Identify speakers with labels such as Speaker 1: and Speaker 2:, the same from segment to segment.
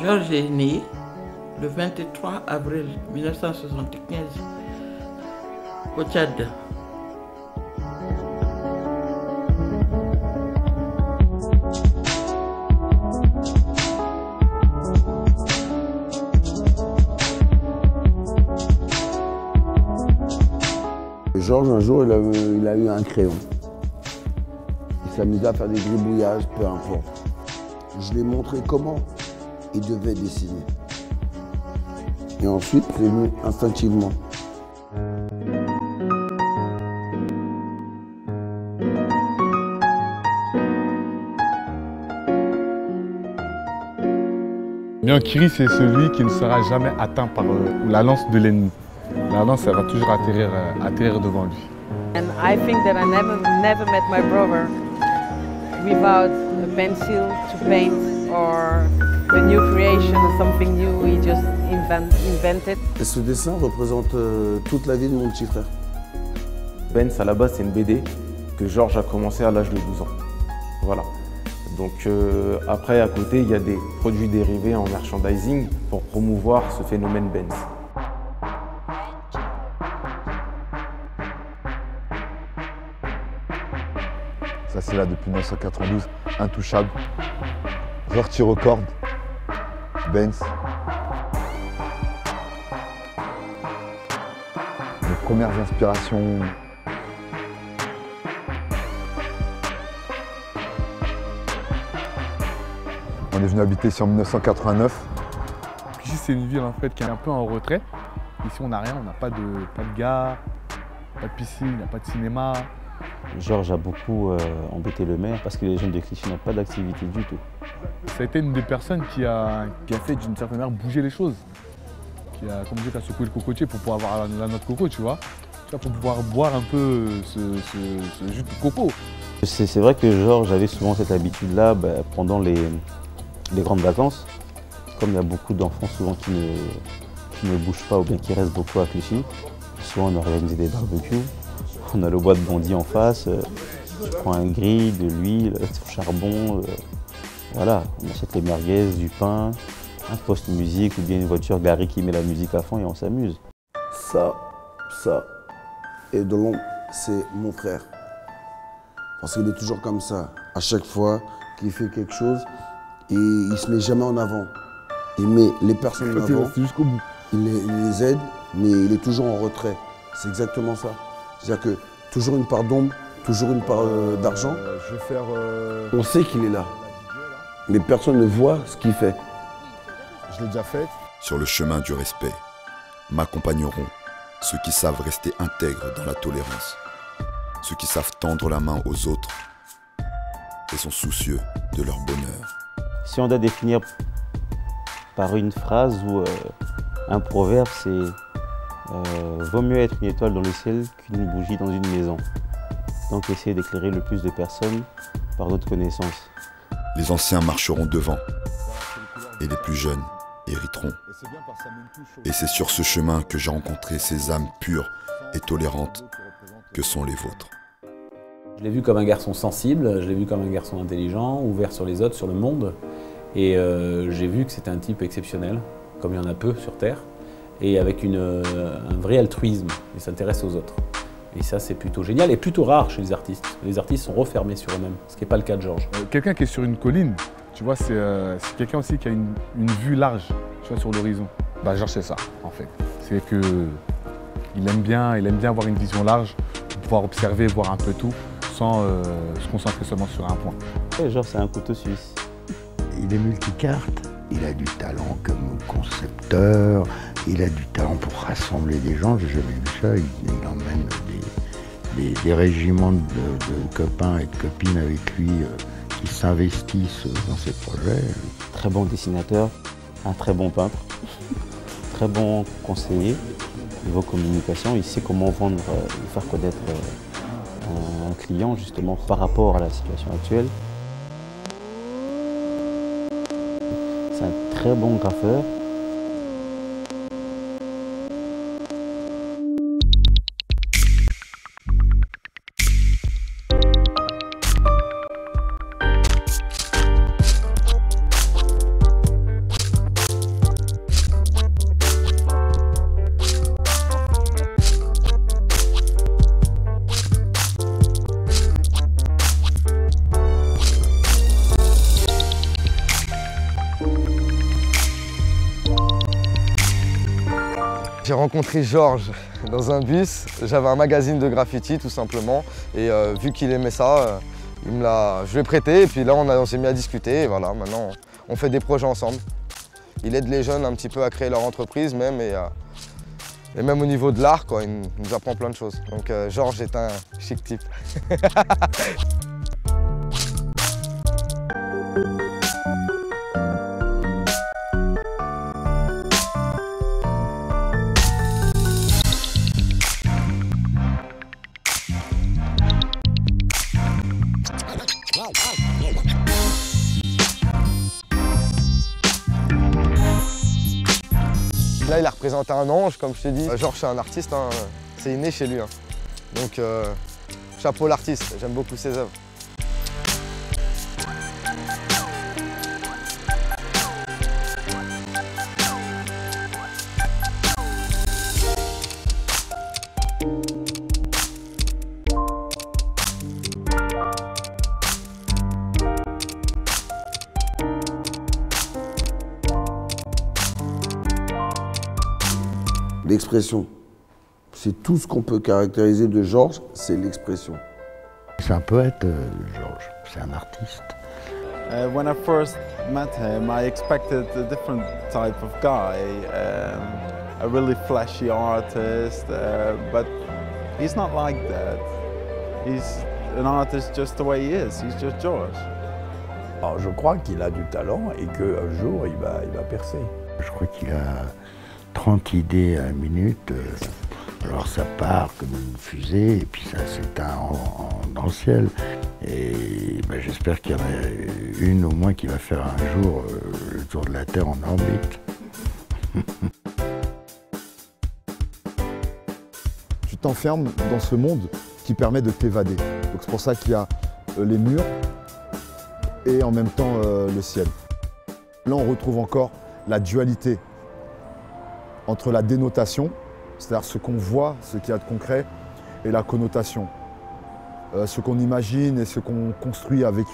Speaker 1: Georges est né le 23 avril 1975 au Tchad.
Speaker 2: Georges, un jour, il a eu un crayon. Il s'amusait à faire des gribouillages, peu importe. Je lui ai montré comment il devait dessiner. Et ensuite, c'est venu instinctivement.
Speaker 3: Bianchiri, c'est celui qui ne sera jamais atteint par la lance de l'ennemi. La lance, elle va toujours atterrir devant lui.
Speaker 4: And I think that I never met my brother without a pencil to paint or a new creation, something new he just invented.
Speaker 2: Et ce dessin représente toute la vie de mon petit frère.
Speaker 5: Benz, à la base, c'est une BD que Georges a commencé à l'âge de 12 ans. Voilà. Donc après, à côté, il y a des produits dérivés en merchandising pour promouvoir ce phénomène Benz.
Speaker 6: Ça, c'est là depuis 1992, intouchable. Rorty Record, Benz. Mes premières inspirations. On est venu habiter ici en 1989.
Speaker 3: Ici, c'est une ville en fait qui est un peu en retrait. Ici, on n'a rien, on n'a pas de gare, pas de piscine, il n'y a pas de cinéma.
Speaker 7: Georges a beaucoup embêté le maire parce que les jeunes de Clichy n'ont pas d'activité du tout.
Speaker 3: Ça a été une des personnes qui a fait d'une certaine manière bouger les choses. Qui a, comme dit, secoué le cocotier pour pouvoir avoir la noix de coco, tu vois. Pour pouvoir boire un peu ce jus de coco.
Speaker 7: C'est vrai que Georges avait souvent cette habitude-là pendant les grandes vacances. Comme il y a beaucoup d'enfants souvent qui ne bougent pas ou bien qui restent beaucoup à Clichy, souvent on organisait des barbecues. On a le bois de Bondy en face, on prend un grill, de l'huile, du charbon, voilà, on achète les merguez, du pain, un poste musique ou bien une voiture garée qui met la musique à fond et on s'amuse.
Speaker 2: Ça, et de long, c'est mon frère. Parce qu'il est toujours comme ça. À chaque fois qu'il fait quelque chose, et il ne se met jamais en avant. Il met les personnes en avant,
Speaker 3: jusqu'au bout.
Speaker 2: Il les aide, mais il est toujours en retrait. C'est exactement ça. C'est-à-dire que toujours une part d'ombre, toujours une part d'argent.
Speaker 6: Je vais faire...
Speaker 2: On sait qu'il est là, mais personne ne voit ce qu'il fait.
Speaker 6: Je l'ai déjà fait.
Speaker 8: Sur le chemin du respect, m'accompagneront ceux qui savent rester intègres dans la tolérance, ceux qui savent tendre la main aux autres et sont soucieux de leur bonheur.
Speaker 7: Si on doit définir par une phrase ou un proverbe, c'est vaut mieux être une étoile dans le ciel qu'une bougie dans une maison. Donc essayer d'éclairer le plus de personnes par notre connaissance.
Speaker 8: Les anciens marcheront devant et les plus jeunes hériteront. Et c'est sur ce chemin que j'ai rencontré ces âmes pures et tolérantes que sont les vôtres.
Speaker 9: Je l'ai vu comme un garçon sensible, je l'ai vu comme un garçon intelligent, ouvert sur les autres, sur le monde. Et j'ai vu que c'était un type exceptionnel, comme il y en a peu sur Terre, et avec un vrai altruisme. Il s'intéresse aux autres. Et ça, c'est plutôt génial et plutôt rare chez les artistes. Les artistes sont refermés sur eux-mêmes, ce qui n'est pas le cas de Georges.
Speaker 3: Quelqu'un qui est sur une colline, tu vois, c'est quelqu'un aussi qui a une vue large, tu vois, sur l'horizon. Georges, c'est ça, en fait. C'est qu'il aime bien avoir une vision large, pouvoir observer, voir un peu tout, sans se concentrer seulement sur un point.
Speaker 7: Ouais, Georges, c'est un couteau suisse.
Speaker 10: Il est multicarte, il a du talent comme concepteur, il a du talent pour rassembler des gens, j'ai jamais vu ça, il emmène des régiments de copains et de copines avec lui qui s'investissent dans ses projets.
Speaker 7: Très bon dessinateur, un très bon peintre, très bon conseiller, niveau communication, il sait comment vendre et faire connaître un client justement par rapport à la situation actuelle. C'est un très bon graffeur.
Speaker 11: J'ai rencontré Georges dans un bus. J'avais un magazine de graffiti tout simplement. Et vu qu'il aimait ça, je lui ai prêté. Et puis là, on s'est mis à discuter. Et voilà, maintenant, on fait des projets ensemble. Il aide les jeunes un petit peu à créer leur entreprise même. Et même au niveau de l'art, quoi, il nous apprend plein de choses. Donc Georges est un chic type. Là, il a représenté un ange, comme je t'ai dit. Georges, c'est un artiste, hein. C'est inné chez lui. Hein. Donc, chapeau l'artiste, j'aime beaucoup ses œuvres.
Speaker 2: L'expression. C'est tout ce qu'on peut caractériser de Georges, c'est l'expression.
Speaker 10: C'est un poète, Georges. C'est un artiste.
Speaker 12: When I first met him, I expected a different type of guy, a really flashy artist, but he's not like that. He's an artist just the way he is. He's just George.
Speaker 13: Alors, je crois qu'il a du talent et qu'un jour, il va percer.
Speaker 10: Je crois qu'il a 30 idées à la minute. Alors ça part comme une fusée et puis ça s'éteint dans le ciel. Et ben, j'espère qu'il y en a une au moins qui va faire un jour le tour de la Terre en orbite.
Speaker 6: Tu t'enfermes dans ce monde qui permet de t'évader. Donc c'est pour ça qu'il y a les murs et en même temps le ciel. Là on retrouve encore la dualité entre la dénotation, c'est-à-dire ce qu'on voit, ce qu'il y a de concret, et la connotation. Ce qu'on imagine et ce qu'on construit avec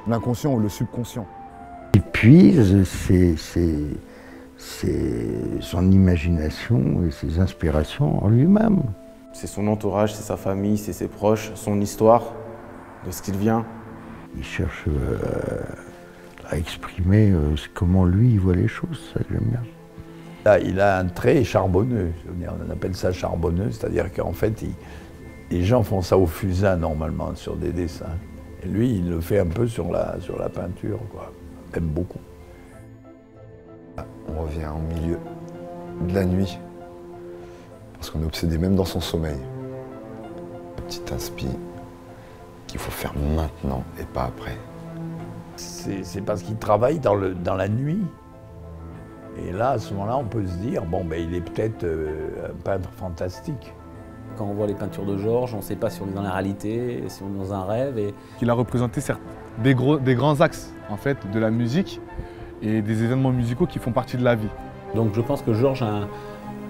Speaker 6: l'inconscient ou le subconscient.
Speaker 10: Il puise son imagination et ses inspirations en lui-même.
Speaker 5: C'est son entourage, c'est sa famille, c'est ses proches, son histoire, de ce qu'il vient.
Speaker 10: Il cherche à exprimer comment lui il voit les choses, ça que j'aime bien.
Speaker 13: Il a un trait charbonneux, on appelle ça charbonneux, c'est-à-dire qu'en fait, les gens font ça au fusain normalement sur des dessins. Et lui, il le fait un peu sur la peinture, quoi. Il aime beaucoup.
Speaker 6: On revient au milieu de la nuit, parce qu'on est obsédé même dans son sommeil. Petit inspi qu'il faut faire maintenant et pas après.
Speaker 13: C'est parce qu'il travaille dans la nuit. Et là, à ce moment-là, on peut se dire, bon, ben, il est peut-être un peintre fantastique.
Speaker 9: Quand on voit les peintures de Georges, on ne sait pas si on est dans la réalité, si on est dans un rêve.
Speaker 3: Il a représenté des grands axes en fait, de la musique et des événements musicaux qui font partie de la vie.
Speaker 9: Donc je pense que Georges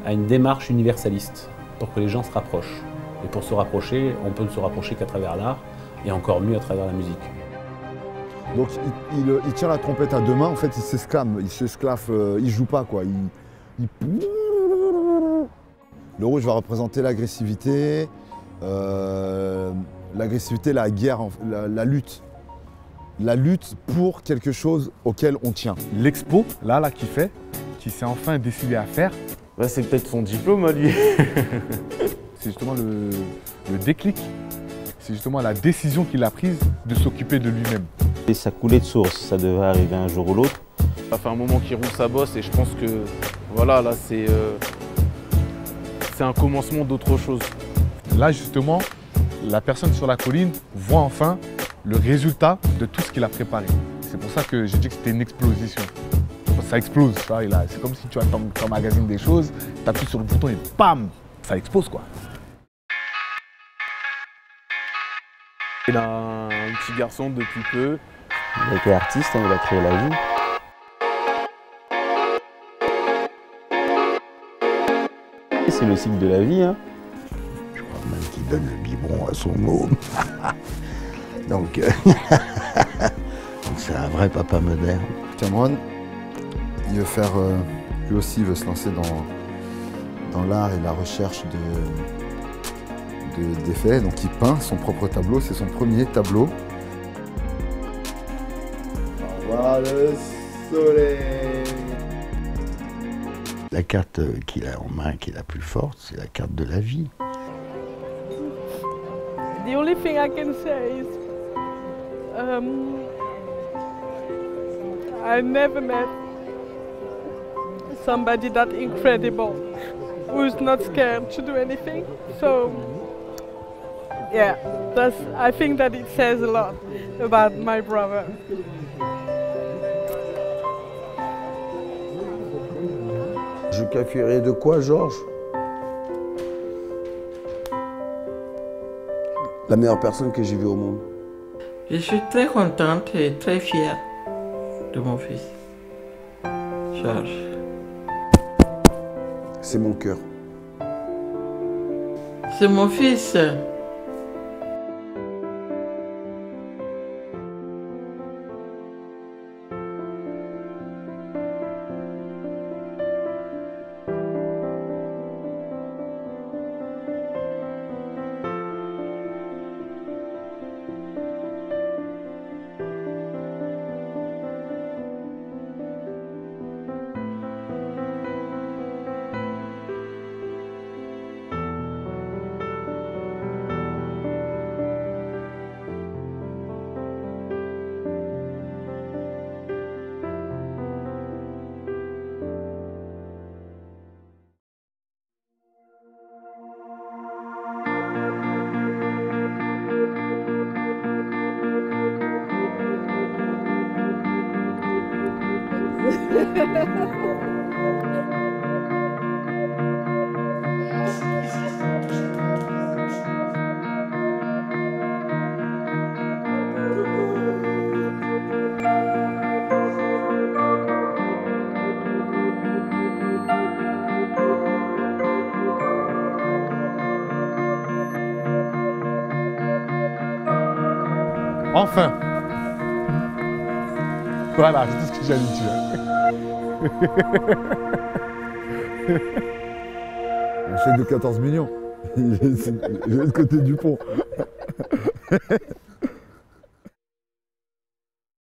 Speaker 9: a une démarche universaliste pour que les gens se rapprochent. Et pour se rapprocher, on peut ne se rapprocher qu'à travers l'art et encore mieux à travers la musique.
Speaker 6: Donc il tient la trompette à deux mains, en fait il s'esclaffe, il joue pas quoi. Le rouge va représenter l'agressivité, la guerre, la lutte. La lutte pour quelque chose auquel on tient.
Speaker 3: L'expo, là qui s'est enfin décidé à faire.
Speaker 5: Bah, c'est peut-être son diplôme à lui.
Speaker 3: C'est justement le déclic, c'est justement la décision qu'il a prise de s'occuper de lui-même.
Speaker 7: Et ça coulait de source, ça devait arriver un jour ou l'autre.
Speaker 5: Ça fait un moment qu'il roule sa bosse et je pense que voilà, là c'est un commencement d'autre chose.
Speaker 3: Là justement, la personne sur la colline voit enfin le résultat de tout ce qu'il a préparé. C'est pour ça que j'ai dit que c'était une explosion. Ça explose, c'est comme si tu emmagasines des choses, tu appuies sur le bouton et bam, ça explose quoi.
Speaker 5: Il a un petit garçon depuis peu.
Speaker 7: Il a été artiste, il a créé la vie. C'est le cycle de la vie. Hein.
Speaker 10: Je crois même qu'il donne le biberon à son môme. Donc, c'est un vrai papa moderne.
Speaker 6: Cameron, il veut faire, lui aussi il veut se lancer dans l'art et la recherche d'effets. Donc il peint son propre tableau, c'est son premier tableau.
Speaker 2: Au revoir le soleil.
Speaker 10: La carte qu'il a en main, qui est la plus forte, c'est la carte de la vie.
Speaker 4: The only thing I can say is I never met somebody that incredible who's not scared to do anything. So yeah, I think that it says a lot about my brother.
Speaker 2: Je qualifierais de quoi, Georges? La meilleure personne que j'ai vue au monde.
Speaker 1: Je suis très contente et très fière de mon fils, Georges.
Speaker 2: C'est mon cœur.
Speaker 1: C'est mon fils.
Speaker 3: Enfin! Voilà, c'est tout ce que j'allais dire.
Speaker 6: Un chèque de 14 millions. J'ai le côté du pont.